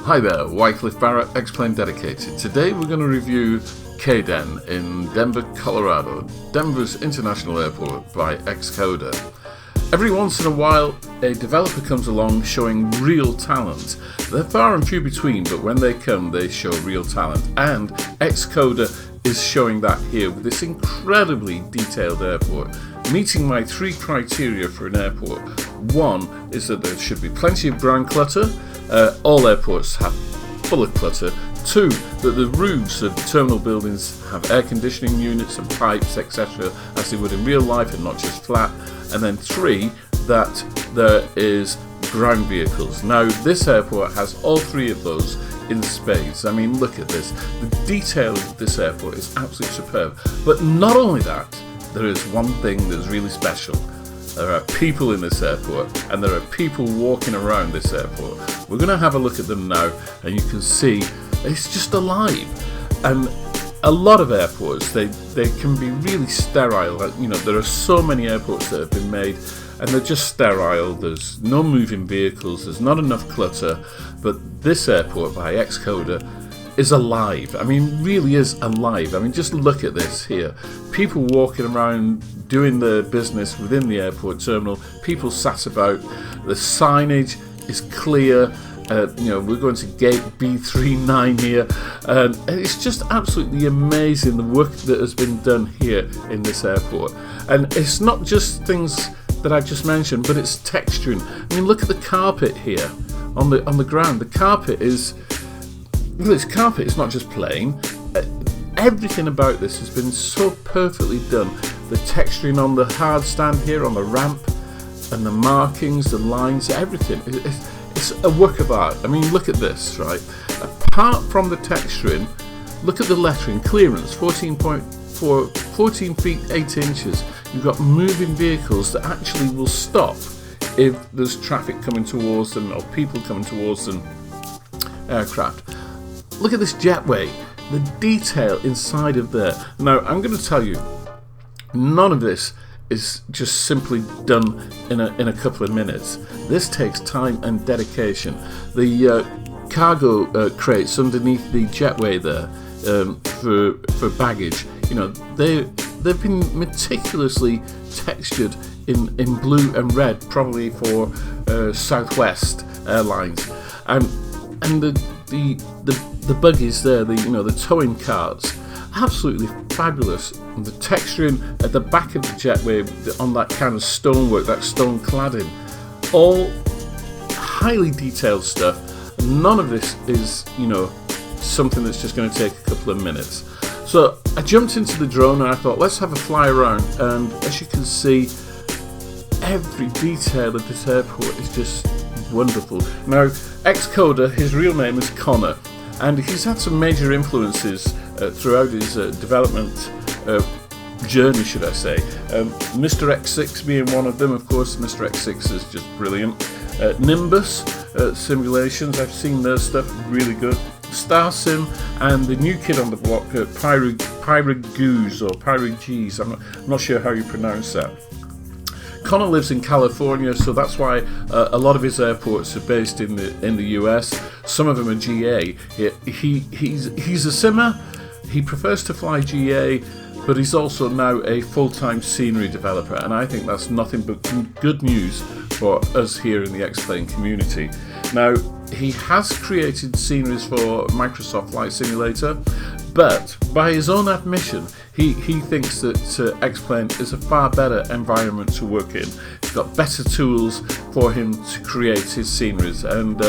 Hi there, Wycliffe Barrett, Xplane Dedicated. Today we're going to review KDEN in Denver, Colorado, Denver's International Airport by X-CODR. Every once in a while, a developer comes along showing real talent. They're far and few between, but when they come, they show real talent. And X-CODR is showing that here with this incredibly detailed airport, meeting my three criteria for an airport. One is that there should be plenty of ground clutter. All airports have full of clutter. Two, that the roofs of terminal buildings have air conditioning units and pipes, etc., as they would in real life and not just flat. And then three, that there is ground vehicles. Now, this airport has all three of those in spades. I mean, look at this. The detail of this airport is absolutely superb. But not only that, there is one thing that's really special. There are people in this airport, and there are people walking around this airport. We're going to have a look at them now, and you can see it's just alive. And a lot of airports, they can be really sterile. You know, there are so many airports that have been made, and they're just sterile. There's no moving vehicles. There's not enough clutter. But this airport by X-CODR is alive. I mean, really is alive. I mean, just look at this here. People walking around doing their business within the airport terminal. People sat about. The signage is clear. You know, we're going to gate B39 here. And it's just absolutely amazing the work that has been done here in this airport. And it's not just things that I just mentioned, but it's texturing. I mean, look at the carpet here on the ground. The carpet is... This carpet is not just plain. Everything about this has been so perfectly done. The texturing on the hard stand here, on the ramp, and the markings, the lines, everything. It's a work of art. I mean, look at this, right? Apart from the texturing, look at the lettering. Clearance, 14 feet 8 inches. You've got moving vehicles that actually will stop if there's traffic coming towards them or people coming towards them. Aircraft. Look at this jetway, the detail inside of there. Now, I'm going to tell you, none of this is just simply done in a couple of minutes. This takes time and dedication. The cargo crates underneath the jetway there for baggage, you know, they've been meticulously textured in blue and red, probably for Southwest Airlines, and the buggies there, the towing carts, absolutely fabulous. And the texturing at the back of the jetway on that kind of stonework, that stone cladding, all highly detailed stuff. None of this is, something that's just going to take a couple of minutes. So I jumped into the drone and I thought, let's have a fly around. And as you can see, every detail of this airport is just wonderful. Now, X-CODR, his real name is Connor, and he's had some major influences throughout his development journey, should I say. Mr. X6 being one of them, of course. Mr. X6 is just brilliant. Nimbus simulations, I've seen their stuff, really good. StarSim, and the new kid on the block, Pyragoos or Pyragees, I'm not sure how you pronounce that. Connor lives in California, so that's why a lot of his airports are based in the US. Some of them are GA. He's a simmer. He prefers to fly GA, but he's also now a full-time scenery developer, and I think that's nothing but good news for us here in the Xplane community. Now, he has created sceneries for Microsoft Flight Simulator, but by his own admission, he thinks that Xplane is a far better environment to work in. He's got better tools for him to create his sceneries, and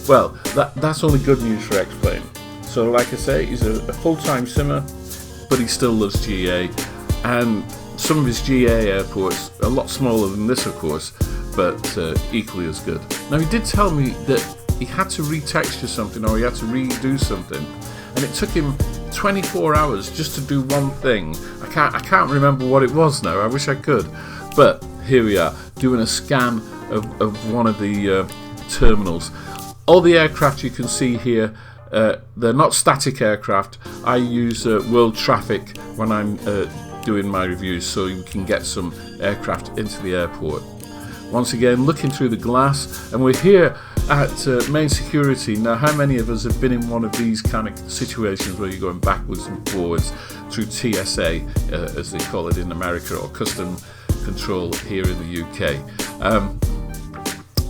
well, that's only good news for Xplane. So, like I say, he's a full-time simmer, but he still loves GA, and some of his GA airports are a lot smaller than this, of course, but equally as good. Now, he did tell me that he had to retexture something, or he had to redo something, and it took him 24 hours just to do one thing. I can't remember what it was now. I wish I could, but here we are doing a scan of one of the terminals. All the aircraft you can see here, they're not static aircraft. I use world traffic when I'm doing my reviews, so you can get some aircraft into the airport. Once again, looking through the glass, and we're here at main security. Now, how many of us have been in one of these kind of situations where you're going backwards and forwards through TSA, as they call it in America, or custom control here in the UK?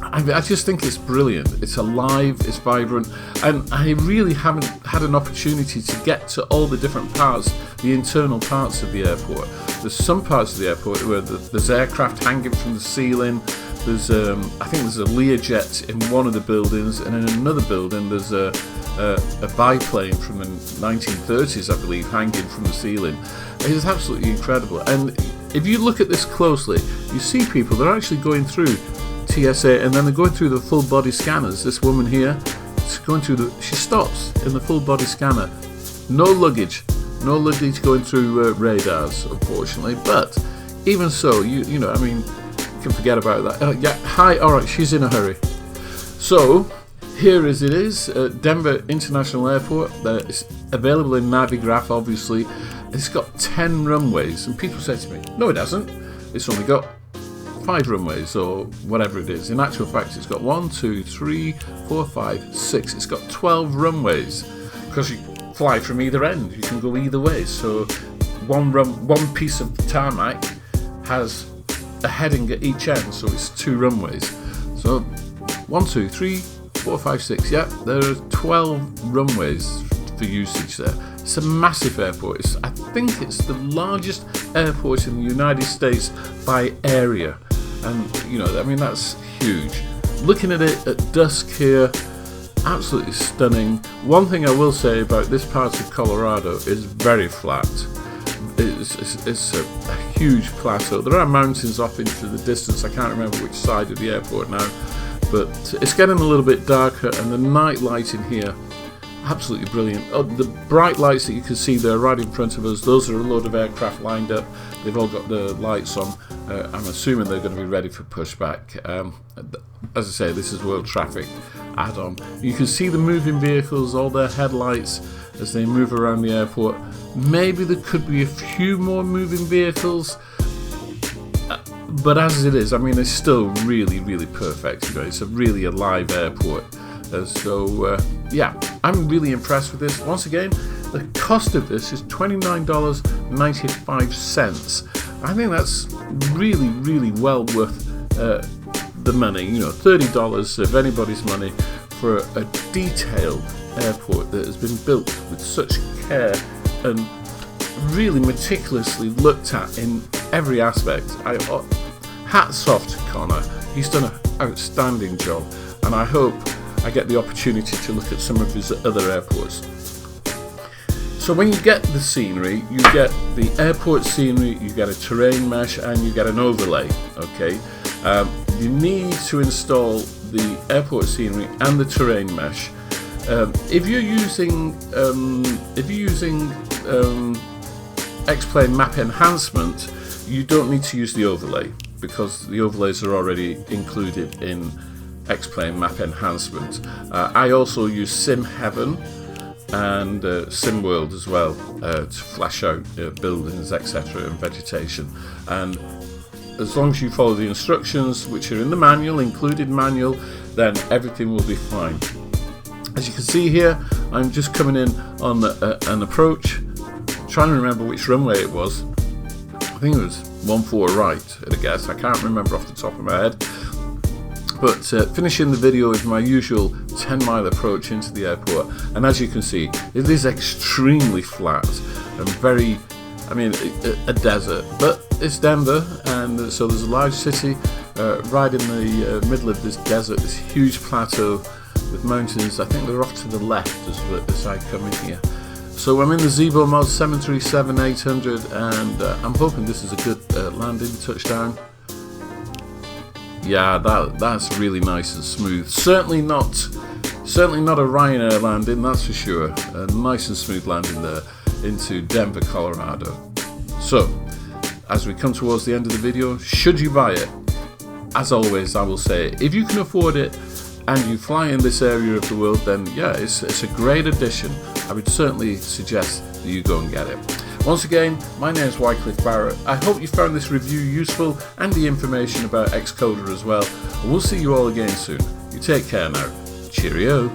I just think it's brilliant. It's alive, it's vibrant, and I really haven't had an opportunity to get to all the different parts, the internal parts of the airport. There's some parts of the airport where there's aircraft hanging from the ceiling. There's, I think there's a Learjet in one of the buildings, and in another building there's a biplane from the 1930s, I believe, hanging from the ceiling. It is absolutely incredible. And if you look at this closely, you see people, they're actually going through TSA, and then they're going through the full body scanners. This woman here, she stops in the full body scanner. No luggage going through radars, unfortunately. But even so, you know, I mean, you can forget about that. Yeah, hi, all right, she's in a hurry. So here as it is, Denver International Airport. It's available in Navigraph, obviously. It's got 10 runways, and people say to me, no, it hasn't. It's only got 5 runways, or whatever it is. In actual fact, it's got 1, 2, 3, 4, 5, 6. It's got 12 runways, because you fly from either end. You can go either way. So one piece of tarmac has a heading at each end, so it's 2 runways. So 1, 2, 3, 4, 5, 6. Yeah, there are 12 runways for usage there. It's a massive airport. I think it's the largest airport in the United States by area. And, you know, I mean, that's huge. Looking at it at dusk here, absolutely stunning. One thing I will say about this part of Colorado is very flat. It's a huge plateau. There are mountains off into the distance. I can't remember which side of the airport now, but it's getting a little bit darker, and the night lighting here, absolutely brilliant. Oh, the bright lights that you can see there right in front of us, those are a load of aircraft lined up. They've all got the lights on. I'm assuming they're going to be ready for pushback. As I say, this is World Traffic add-on. You can see the moving vehicles, all their headlights as they move around the airport. Maybe there could be a few more moving vehicles, but as it is, I mean, it's still really, really perfect. You know, it's a really alive airport. Yeah, I'm really impressed with this. Once again, the cost of this is $29.95. I think that's really, really well worth the money. You know, $30 of anybody's money for a detailed airport that has been built with such care and really meticulously looked at in every aspect. Hats off to Connor. He's done an outstanding job, and I hope I get the opportunity to look at some of his other airports. So when you get the scenery, you get the airport scenery, you get a terrain mesh, and you get an overlay. Okay, you need to install the airport scenery and the terrain mesh. If you're using Xplane Map Enhancement, you don't need to use the overlay, because the overlays are already included in Xplane Map Enhancement. I also use Sim Heaven and Sim World as well to flash out buildings, etc., and vegetation. And as long as you follow the instructions, which are in the manual, included manual, then everything will be fine. As you can see here, I'm just coming in on an approach, trying to remember which runway it was. I think it was 14 right at a guess. I can't remember off the top of my head. But finishing the video with my usual 10-mile approach into the airport, and as you can see, it is extremely flat and very, I mean, a desert. But it's Denver, and so there's a large city right in the middle of this desert, this huge plateau with mountains. I think they're off to the left as I come in here. So I'm in the Zibo Mod 737-800, and I'm hoping this is a good landing, touchdown. Yeah, that's really nice and smooth. Certainly not a Ryanair landing, that's for sure. A nice and smooth landing there into Denver, Colorado. So, as we come towards the end of the video, should you buy it? As always, I will say, if you can afford it and you fly in this area of the world, then yeah, it's a great addition. I would certainly suggest that you go and get it. Once again, my name is Wycliffe Barrett. I hope you found this review useful and the information about X-CODR as well. And we'll see you all again soon. You take care now. Cheerio.